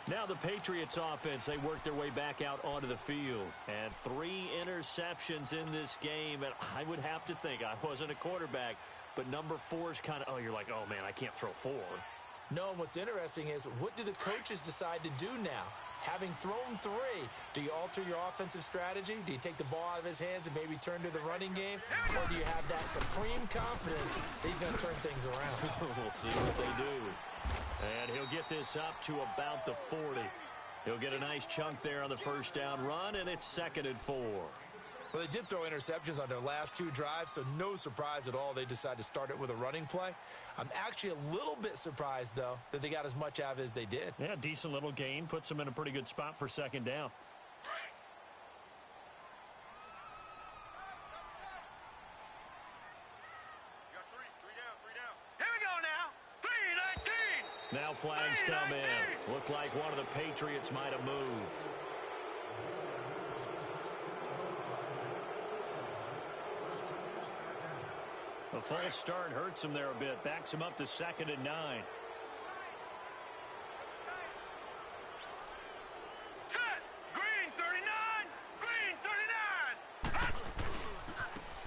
Now the Patriots offense, they work their way back out onto the field. And 3 interceptions in this game. And I would have to think, I wasn't a quarterback, but number 4 is kind of, oh, you're like, oh, man, I can't throw 4. No, what's interesting is what do the coaches decide to do now? Having thrown 3, do you alter your offensive strategy? Do you take the ball out of his hands and maybe turn to the running game? Or do you have that supreme confidence that he's going to turn things around? We'll see what they do. And he'll get this up to about the 40. He'll get a nice chunk there on the first down run, and it's 2nd and 4. Well, they did throw interceptions on their last 2 drives, so no surprise at all they decided to start it with a running play. I'm actually a little bit surprised, though, that they got as much out of it as they did. Yeah, decent little gain. Puts them in a pretty good spot for 2nd down. Here we go now. 3-19. Now flags come in. Looked like one of the Patriots might have moved. A false start hurts him there a bit. Backs him up to 2nd and 9. Set. Green 39. Green 39.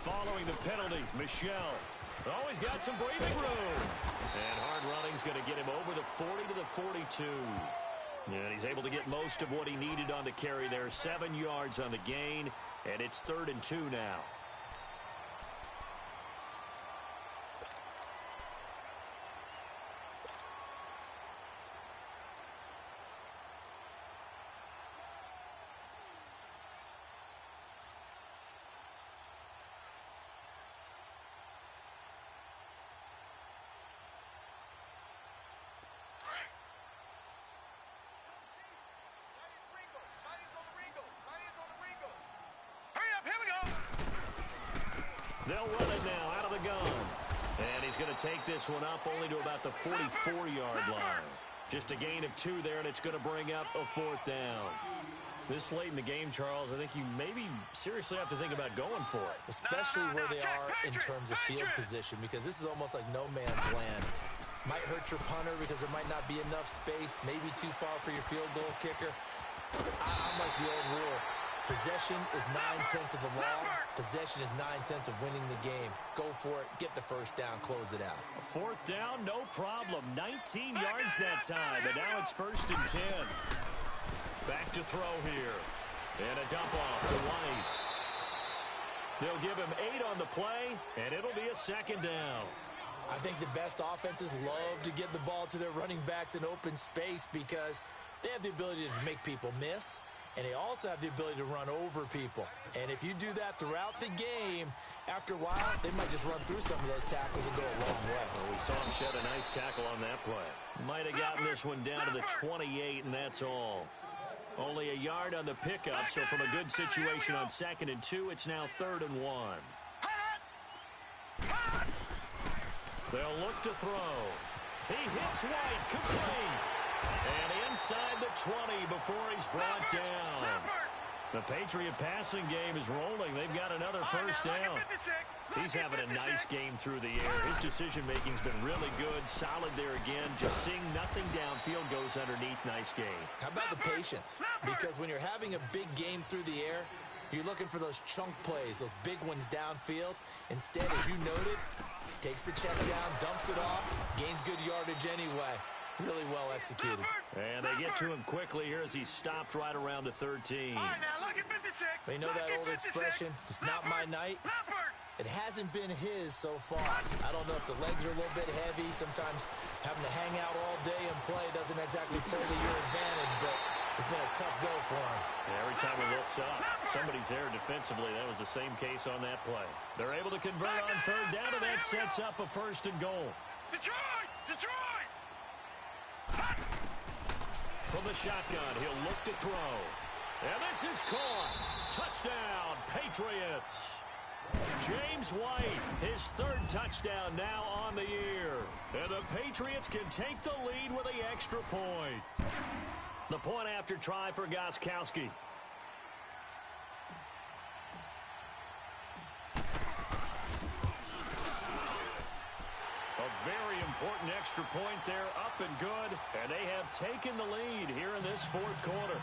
Following the penalty, Michelle. Always got some breathing room. And hard running's going to get him over the 40 to the 42. And he's able to get most of what he needed on the carry there. 7 yards on the gain. And it's 3rd and 2 now. They'll run it now out of the gun. And he's going to take this one up only to about the 44-yard line. Just a gain of 2 there, and it's going to bring up a 4th down. This late in the game, Charles, I think you maybe seriously have to think about going for it. Especially where they are in terms of field position, because this is almost like no man's land. Might hurt your punter because there might not be enough space, maybe too far for your field goal kicker. I'm like the old rule. Possession is 9/10 of the law. Possession is 9/10 of winning the game. Go for it. Get the first down. Close it out. A 4th down, no problem. 19 yards that time, and now it's 1st and 10. Back to throw here. And a dump off to White. They'll give him 8 on the play, and it'll be a 2nd down. I think the best offenses love to get the ball to their running backs in open space because they have the ability to make people miss. And they also have the ability to run over people. And if you do that throughout the game, after a while, they might just run through some of those tackles and go a long way. Well, we saw him shed a nice tackle on that play. Might have gotten this one down to the 28, and that's all. Only a yard on the pickup, so from a good situation on 2nd and 2, it's now 3rd and 1. They'll look to throw. He hits White, complete. And inside the 20 before he's brought down. The Patriot passing game is rolling. They've got another first down. He's having a nice game through the air. His decision-making's been really good. Solid there again. Just seeing nothing downfield goes underneath. Nice game. How about the patience? Because when you're having a big game through the air, you're looking for those chunk plays, those big ones downfield. Instead, as you noted, takes the check down, dumps it off, gains good yardage anyway. Really well executed. And they get to him quickly here as he stopped right around the 13. All right, now look at 56. They know that old expression, it's not my night. It hasn't been his so far. I don't know if the legs are a little bit heavy. Sometimes having to hang out all day and play doesn't exactly play to your advantage, but it's been a tough go for him. Yeah, every time he looks up, somebody's there defensively. That was the same case on that play. They're able to convert on third down, and that sets up a first and goal. Detroit! Detroit! From the shotgun, he'll look to throw. And this is caught. Touchdown, Patriots. James White, his third touchdown now on the year. And the Patriots can take the lead with the extra point. The point after try for Gostkowski. A very important extra point there, up and good. And they have taken the lead here in this fourth quarter.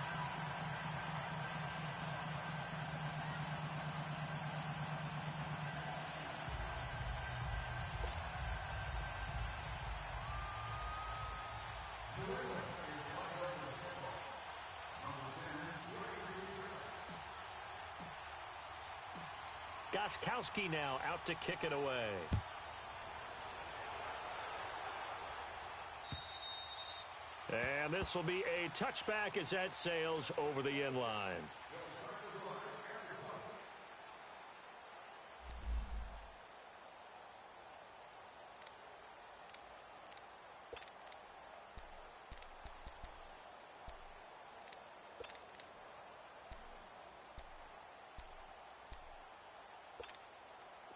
Gostkowski now out to kick it away. And this will be a touchback as that sails over the end line.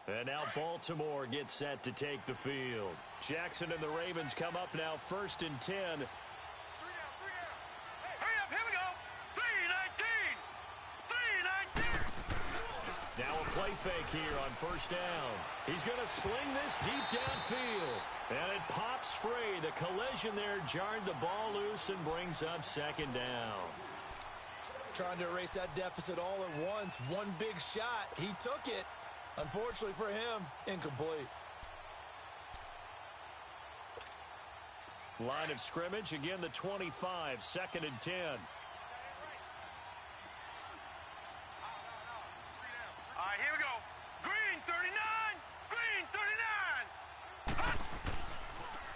And now Baltimore gets set to take the field. Jackson and the Ravens come up now first and 10. Hurry up, here we go. 3-19. Now a play fake here on first down. He's going to sling this deep downfield. And it pops free. The collision there jarred the ball loose and brings up second down. Trying to erase that deficit all at once. One big shot. He took it. Unfortunately for him, incomplete. Line of scrimmage, again the 25, second and 10. All right, here we go. Green 39. Green 39.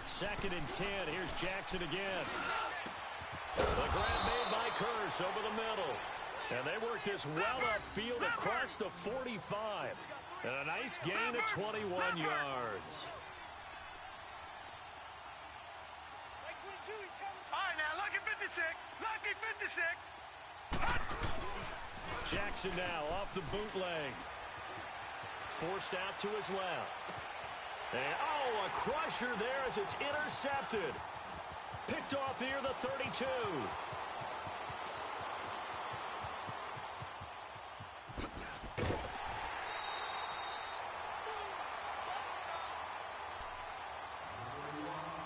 Second and 10, here's Jackson again. The grab made by Curse over the middle. And they work this well upfield across the 45. And a nice gain of 21 yards. All right, now lucky 56. Lucky 56. Jackson now off the bootleg. Forced out to his left. And, oh, a crusher there as it's intercepted. Picked off near the 32.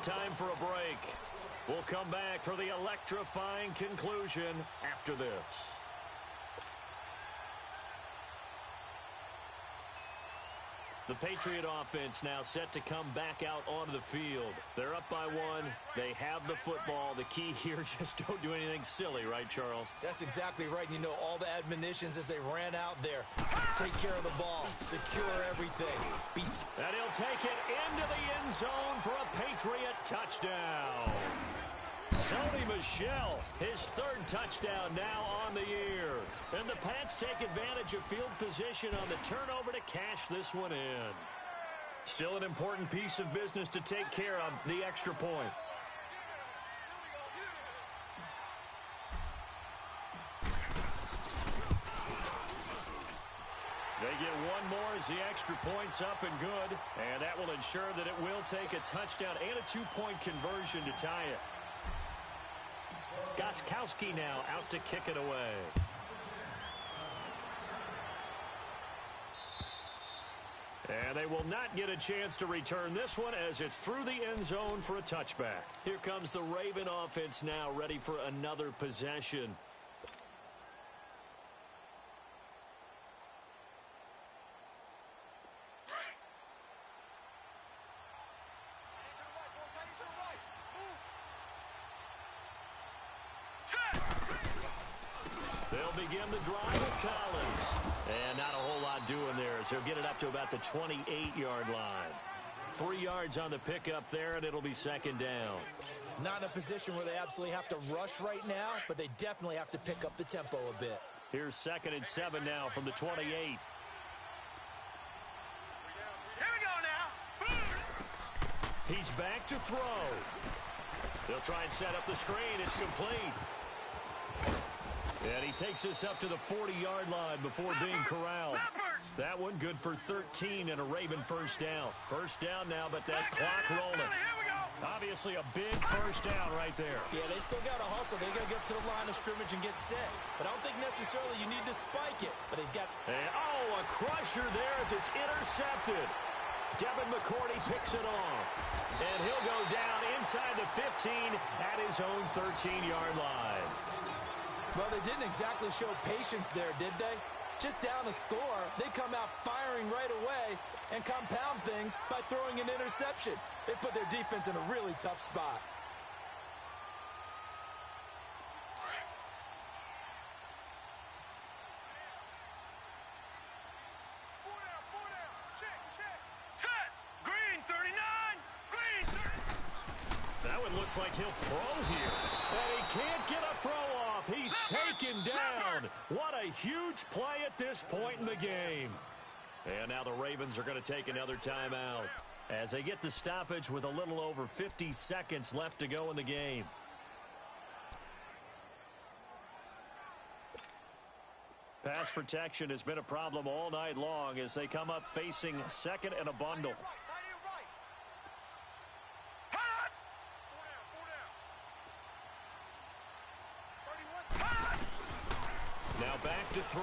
Time for a break. We'll come back for the electrifying conclusion after this. The Patriot offense now set to come back out onto the field. They're up by one. They have the football. The key here, just don't do anything silly, right, Charles? That's exactly right. You know, all the admonitions as they ran out there. Take care of the ball. Secure everything. Beat. And he'll take it into the end zone for a Patriot touchdown. Sony Michel, his third touchdown now on the year. And the Pats take advantage of field position on the turnover to cash this one in. Still an important piece of business to take care of, the extra point. They get one more as the extra point's up and good. And that will ensure that it will take a touchdown and a two-point conversion to tie it. Gostkowski now out to kick it away. And they will not get a chance to return this one as it's through the end zone for a touchback. Here comes the Raven offense now, ready for another possession. They'll begin the drive with Collins. And not a whole lot doing there as he'll get it up to about the 28-yard line. 3 yards on the pickup there, and it'll be second down. Not in a position where they absolutely have to rush right now, but they definitely have to pick up the tempo a bit. Here's 2nd and 7 now from the 28. Here we go now. He's back to throw. They'll try and set up the screen. It's complete. And he takes us up to the 40-yard line before being corralled. That one good for 13 and a Raven first down. First down now, but that clock rolling. Obviously a big first down right there. Yeah, they still got to hustle. They got to get up to the line of scrimmage and get set. But I don't think necessarily you need to spike it. But they've got... And, a crusher there as it's intercepted. Devin McCourty picks it off. And he'll go down inside the 15 at his own 13-yard line. Well, they didn't exactly show patience there, did they? Just down a score, they come out firing right away and compound things by throwing an interception. They put their defense in a really tough spot. Looks like he'll throw here. And he can't get a throw off. He's taken down. What a huge play at this point in the game. And now the Ravens are going to take another timeout as they get the stoppage with a little over 50 seconds left to go in the game. Pass protection has been a problem all night long as they come up facing second and a bundle. Now back to throw.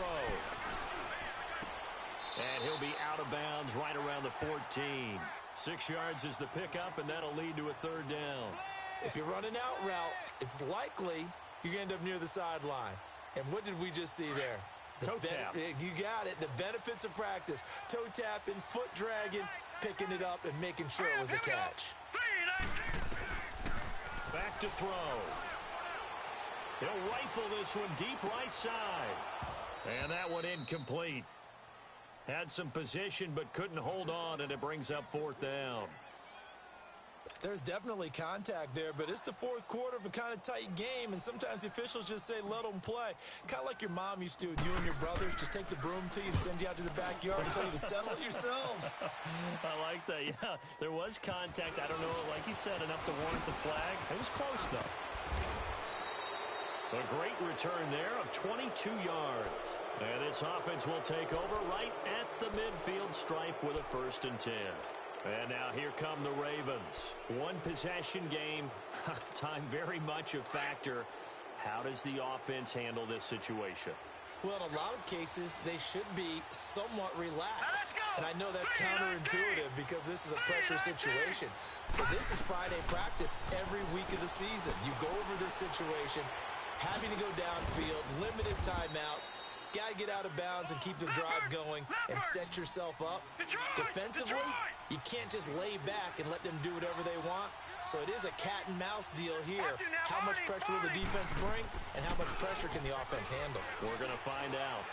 And he'll be out of bounds right around the 14. 6 yards is the pickup, and that'll lead to a third down. If you run an out route, it's likely you're going to end up near the sideline. And what did we just see there? Toe tap. You got it. The benefits of practice. Toe tapping, foot dragging, picking it up, and making sure it was a catch. Back to throw. He'll rifle this one deep right side. And that one incomplete. Had some position but couldn't hold on, and it brings up fourth down. There's definitely contact there, but it's the fourth quarter of a kind of tight game, and sometimes the officials just say, let them play. Kind of like your mom used to with you and your brothers. Just take the broom to you and send you out to the backyard and tell you to settle it yourselves. I like that. Yeah, there was contact. I don't know, like you said, enough to warrant the flag. It was close, though. A great return there of 22 yards. And this offense will take over right at the midfield stripe with a 1st and 10. And now here come the Ravens. One possession game. Time very much a factor. How does the offense handle this situation? Well, in a lot of cases, they should be somewhat relaxed. And I know that's counterintuitive because this is a pressure situation. But this is Friday practice every week of the season. You go over this situation, having to go downfield, limited timeouts, got to get out of bounds and keep the drive going and set yourself up. Defensively, you can't just lay back and let them do whatever they want. So it is a cat-and-mouse deal here. How much pressure will the defense bring, and how much pressure can the offense handle? We're going to find out.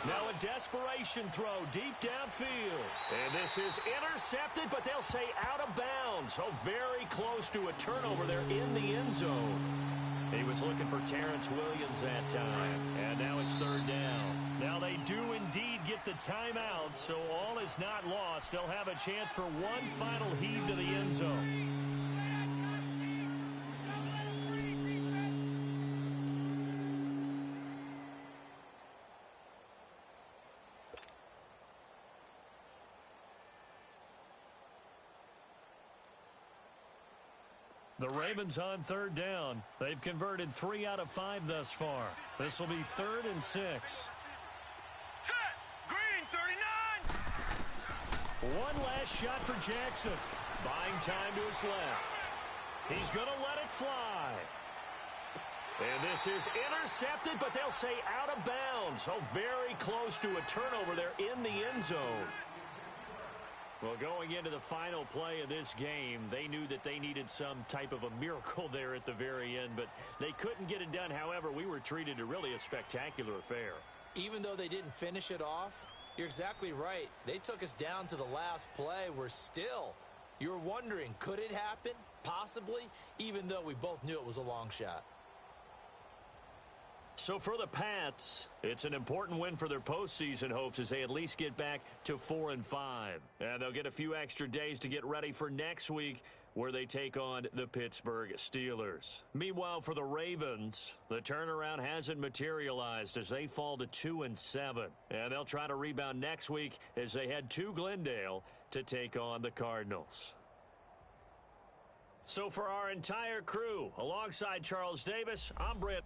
Now a desperation throw deep downfield. And this is intercepted, but they'll say out of bounds. So very close to a turnover there in the end zone. He was looking for Terrence Williams that time. And now it's third down. Now they do indeed get the timeout, so all is not lost. They'll have a chance for one final heave to the end zone. The Ravens on third down. They've converted 3 out of 5 thus far. This will be 3rd and 6. Set. Green 39. One last shot for Jackson. Buying time to his left. He's going to let it fly. And this is intercepted, but they'll say out of bounds. Oh, very close to a turnover there in the end zone. Well, going into the final play of this game, they knew that they needed some type of a miracle there at the very end, but they couldn't get it done. However, we were treated to really a spectacular affair. Even though they didn't finish it off, you're exactly right. They took us down to the last play. You're wondering, could it happen? Possibly, even though we both knew it was a long shot. So for the Pats, it's an important win for their postseason hopes as they at least get back to 4-5. And they'll get a few extra days to get ready for next week where they take on the Pittsburgh Steelers. Meanwhile, for the Ravens, the turnaround hasn't materialized as they fall to 2-7. And they'll try to rebound next week as they head to Glendale to take on the Cardinals. So for our entire crew, alongside Charles Davis, I'm Britt.